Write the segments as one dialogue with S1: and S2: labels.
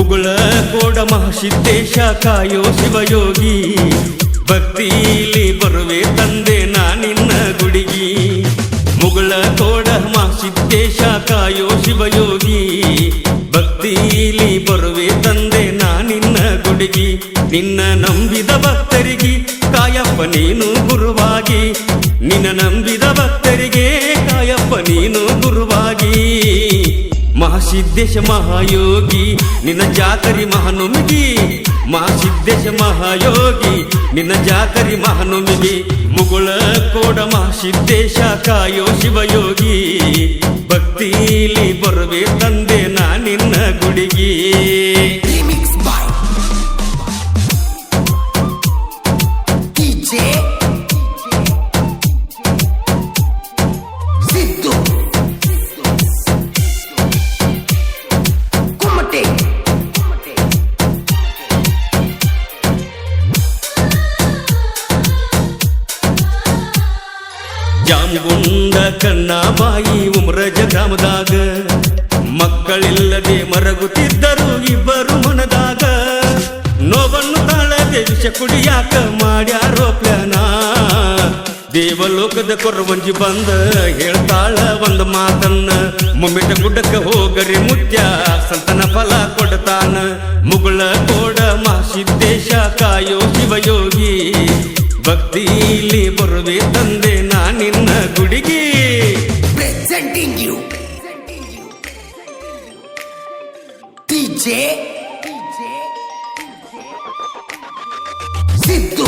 S1: ಮುಗುಳ ಕೋಡ ಮಹಾಸಿದ್ದೇಶ ಕಾಯೋ ಶಿವಯೋಗಿ ಭಕ್ತಿಲಿ ಬರುವೆ ತಂದೆ ನಾನಿನ್ನ ಗುಡಿಗಿ ಮುಗುಳ ಕೋಡ ಮಹಾಸಿದ್ದೇಶ ಕಾಯೋ ಶಿವಯೋಗಿ ಭಕ್ತಿಲಿ ಬರುವೆ ತಂದೆ ನಾನಿನ್ನ ಗುಡಿಗಿ ನಿನ್ನ ನಂಬಿದ ಭಕ್ತರಿಗೆ ಕಾಯಪ್ಪ ನೀನು ಗುರುವಾಗಿ ನಿನ್ನ ನಂಬಿದ ಭಕ್ತರಿಗೆ ಕಾಯಪ್ಪ ನೀನು ಗುರುವಾಗಿ ಮಹಾಸಿದ್ದೇಶ ಮಹಾಯೋಗಿ ನಿನ್ನ ಜಾತರಿ ಮಹಾನುಮಿಗಿ ಮಹಾಸಿದ್ದೇಶ ಮಹಾಯೋಗಿ ನಿನ್ನ ಜಾತರಿ ಮಹಾನುಮಿಗಿ ಮುಗುಳ ಕೋಡ ಮಹಾಸಿದ್ದೇಶ ಕಾಯೋ ಶಿವಯೋಗಿ ಭಕ್ತಿಲಿ ಬರುವೆ ತಂದೆ ನಾನಿನ್ನ ಗುಡಿಗಿ ಜಾಮಗುಂಡ ಕಣ್ಣಾಬಾಯಿ ಉಮ್ರಜ ಗ್ರಾಮದಾಗ ಮಕ್ಕಳಿಲ್ಲದೆ ಮರಗುತ್ತಿದ್ದರು ಇಬ್ಬರು ಮನದಾಗ ನೋವನ್ನು ತಾಳದೆ ವಿಷ ಕುಡಿಯಾಕ ಮಾಡ್ಯಾರೋ ಪ್ಲಾನ ದೇವಲೋಕದ ಕೊರವಂಜಿ ಬಂದ ಹೇಳ್ತಾಳ ಒಂದ ಮಾತನ್ನ ಮುಮ್ಮಿಟ ಗುಡ್ಡಕ್ಕ ಹೋಗರಿ ಮುತ್ಯ ಸಂತನ ಫಲ ಕೊಡ್ತಾನ ಮುಗುಳ ಕೋಡ ಮಹಾಸಿದ್ದೇಶ ಕಾಯೋ ಶಿವಯೋಗಿ ಭಕ್ತಿಲಿ ಬರುವೆ ತಂದೆ ನಾನಿನ್ನ ಗುಡಿಗಿ
S2: presenting you DJ Siddu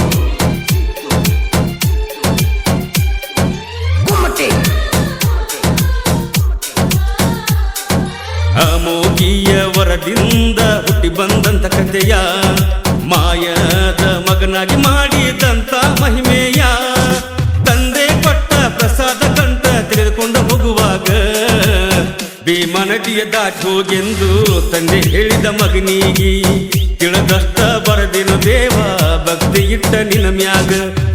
S2: Kumate
S1: ಅಮೋಘಿಯ ವರದಿಂದ ಹುಟ್ಟಿ ಬಂದಂತ ಕಥೆಯ ಮಾಯದ ಮಗನಾಗಿ ಮಾಡಿದಂತ ಮಹಿಮೆಯ ತಂದೆ ಕೊಟ್ಟ ಪ್ರಸಾದ ಕಂಠ ತಿಳಿದುಕೊಂಡು ಹೋಗುವಾಗ ಭೀಮಾ ನದಿಯ ದಾಟಿ ಹೋಗೆಂದು ತಂದೆ ಹೇಳಿದ ಮಗನಿಗಿ ತಿಳಿದಷ್ಟ ಬರದಿನ ದೇವ ಭಕ್ತಿ ಇಟ್ಟ ನಿನ ಮ್ಯಾಗ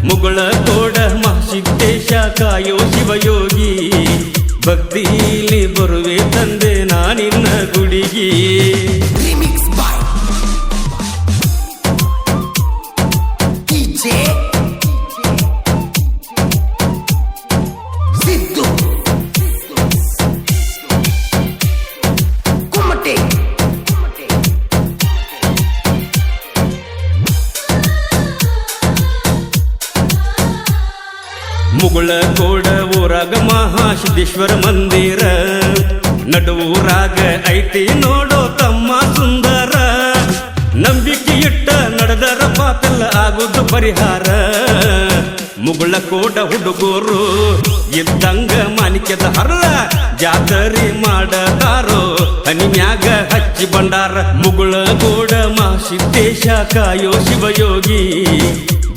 S1: ಮುಗುಳ ಕೋಡ ಮಹಾಸಿದ್ದೇಶ ಕಾಯೋ ಶಿವಯೋಗಿ ಭಕ್ತಿಲಿ ಬರುವೆ ತಂದೆ ನಾನಿನ್ನ ಗುಡಿಗಿ
S2: Remix by DJ Siddu Kumate
S1: ಮುಗುಳ ಕೋಡ ಊರಾಗ ಮಹಾಸಿದ್ದೇಶ್ವರ ಮಂದಿರ ನಡುವೂರಾಗ ಐತಿ ನೋಡೋ ತಮ್ಮ ಸುಂದರ ನಂಬಿಕೆ ಇಟ್ಟ ನಡೆದರ ಪಾಪೆಲ್ಲ ಆಗೋದು ಪರಿಹಾರ ಮುಗುಳ ಕೋಡ ಹುಡುಗರು ಇದ್ದಂಗ ಮಾಣಿಕ್ಯದ ಹರ್ರ ಜಾತರಿ ಮಾಡದಾರೋ ಹನಿಮ್ಯಾಗ ಹಚ್ಚಿ ಬಂಡಾರ ಮುಗುಳ ಕೋಡ ಮಹಾಸಿದ್ದೇಶ ಕಾಯೋ ಶಿವಯೋಗಿ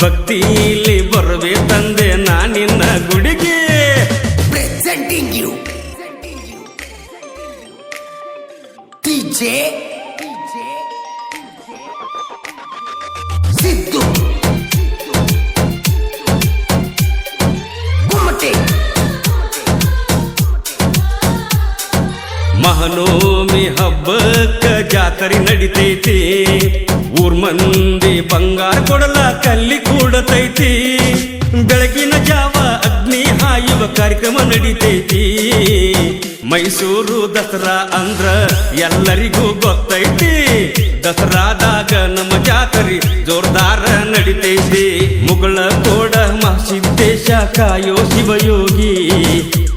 S1: ಭಕ್ತಿಲಿ ಬರುವೆ ತಂದೆ ನಾನಿನ್ನ ಗುಡಿಗೆ
S2: presenting you DJ Siddu Kumate
S1: Mahanavami ಹಬ್ಬಕ್ಕ ಜಾತ್ರೆ ನಡಿತೈತಿ ಊರ್ ಮಂದಿ ಬಂಗಾರ ಕೊಡಲ ಕಲ್ಲಿ ಕೂಡತೈತಿ ಬೆಳಗಿನ ಜಾವ ಅಗ್ನಿ ಹಾಯುವ ಕಾರ್ಯಕ್ರಮ ನಡಿತೈತಿ ಮೈಸೂರು ದಸರಾ ಅಂದ್ರ ಎಲ್ಲರಿಗೂ ಗೊತ್ತೈತಿ ದಸರಾದಾಗ ನಮ್ಮ ಜಾತ್ರೆ ಜೋರ್ದಾರ ನಡಿತೈತಿ ಮುಗುಳ ಕೋಡ ಮಹಾಸಿದ್ದೇಶ ಕಾಯೋ ಶಿವಯೋಗಿ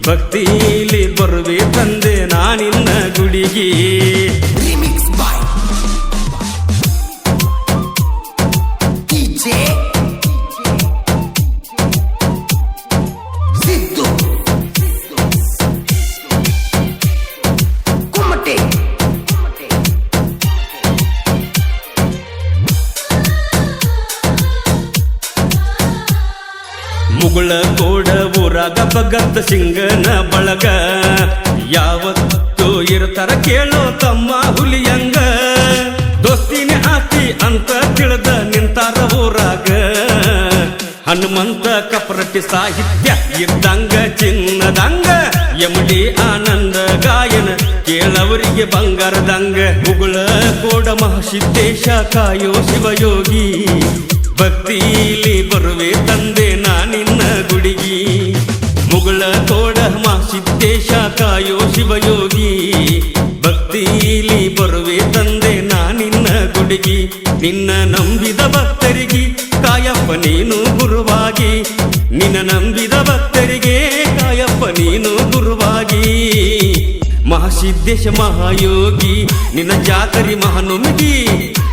S1: ಭಕ್ತಿಲಿ ಬರುವೆ ತಂದೆ ನಾನಿನ್ನ ಗುಡಿಗಿ
S2: Remix by DJ Siddu Kumate
S1: ಮುಗುಳ ಕೋಡ ಊರಾಗ ಭಗತ್ ಸಿಂಗನ ಬಳಗ ಯಾವತ್ತು ಇರ್ತಾರ ಕೇಳೋ ತಮ್ಮ ಹುಲಿಯಂಗ ದೋಸ್ತಿನಿ ಹಾಕಿ ಅಂತ ತಿಳಿದ ನಿಂತಾರ ಊರಾಗ ಹನುಮಂತ ಕಪರಟ್ಟಿ ಸಾಹಿತ್ಯ ಇದ್ದಂಗ ಚಿನ್ನದಂಗ ಎಮಡಿ ಆನಂದ ಗಾಯನ ಕೇಳವರಿಗೆ ಬಂಗಾರದಂಗ ಮುಗುಳ ಕೋಡ ಮಹಾಸಿದ್ದೇಶ ಕಾಯೋ ಶಿವಯೋಗಿ ಭಕ್ತಿಲಿ ಬರುವೆ ತಂದೆ ನಾನಿನ್ನ ಗುಡಿಗಿ ಮುಗುಳ ಕೋಡ ಮಹಾಸಿದ್ದೇಶ ಕಾಯೋ ಶಿವಯೋಗಿ ಭಕ್ತಿಲಿ ಬರುವೆ ತಂದೆ ನಾನಿನ್ನ ಗುಡಿಗಿ ನಿನ್ನ ನಂಬಿದ ಭಕ್ತರಿಗೆ ಕಾಯಪ್ಪ ನೀನು ಗುರುವಾಗಿ ನಿನ್ನ ನಂಬಿದ ಭಕ್ತರಿಗೆ ಕಾಯಪ್ಪ ನೀನು ಗುರುವಾಗಿ ಮಹಾಸಿದ್ದೇಶ ಮಹಾಯೋಗಿ ನಿನ್ನ ಜಾತರಿ ಮಹಾನುಮಿಗಿ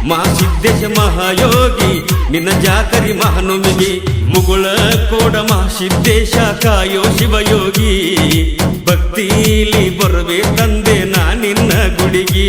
S1: ಮಹಾಸಿದ್ದೇಶ ಮಹಾಯೋಗಿ ನಿನ್ನ ಜಾತರಿ ಮಹಾನುಮಿಗಿ ಮುಗುಳ ಕೋಡ ಮಹಾಸಿದ್ದೇಶ ಕಾಯೋ ಶಿವಯೋಗಿ ಭಕ್ತಿಲಿ ಬರುವೆ ತಂದೆ ನಾನಿನ್ನ ಗುಡಿಗಿ.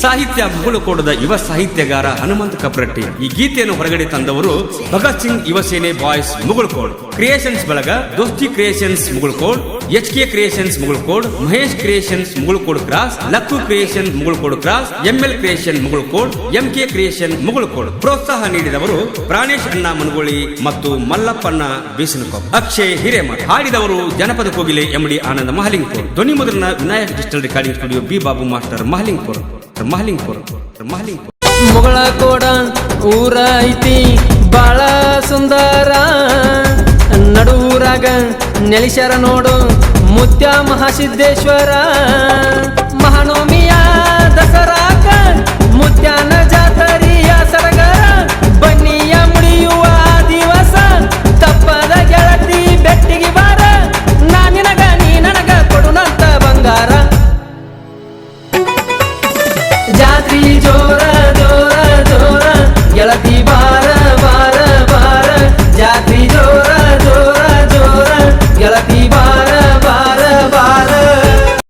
S1: ಸಾಹಿತ್ಯ ಮುಗುಳಕೋಟದ ಯುವ ಸಾಹಿತ್ಯಗಾರ ಹನುಮಂತ ಕಪ್ರಟ್ಟಿ. ಈ ಗೀತೆಯನ್ನು ಹೊರಗಡೆ ತಂದವರು ಭಗತ್ ಸಿಂಗ್ ಯುವ ಸೇನೆ ಬಾಯ್ಸ್ ಮುಗುಳಕೋಡ್. ಕ್ರಿಯೇಷನ್ಸ್ ಬಳಗ Dosti creations Mugalkod, HK creations Mugalkod, Mahesh creations Mugalkod cross, Lakku creation Mugalkod cross, ML creation Mugalkod, MK creation Mugalkod. ಪ್ರೋತ್ಸಾಹ ನೀಡಿದವರು ಪ್ರಾಣೇಶ್ ಅಣ್ಣ ಮನಗೋಳಿ ಮತ್ತು ಮಲ್ಲಪ್ಪಣ್ಣ ಬೀಸನಕೊಪ್ಪ. ಅಕ್ಷಯ್ ಹಿರೇಮಠ. ಹಾಡಿದವರು ಜನಪದ ಕೋಗಿಲೆ MD ಆನಂದ ಮಹಲಿಂಗ್ಪುರ್. ಧ್ವನಿ ಮುದ್ರಣ Vinayak digital recording studio B Babu master Mahalingpur.
S3: Mugalkod ಊರ ಐತಿ ಬಾಳ ಸುಂದರ, ನಡುವೂರಾಗ ನೆಲಿಶರ ನೋಡು ಮುತ್ಯ ಮಹಾಸಿದ್ದೇಶ್ವರ. ಮಹಾನವಮಿಯ ದಸರಾಕ ಮುತ್ಯಾನ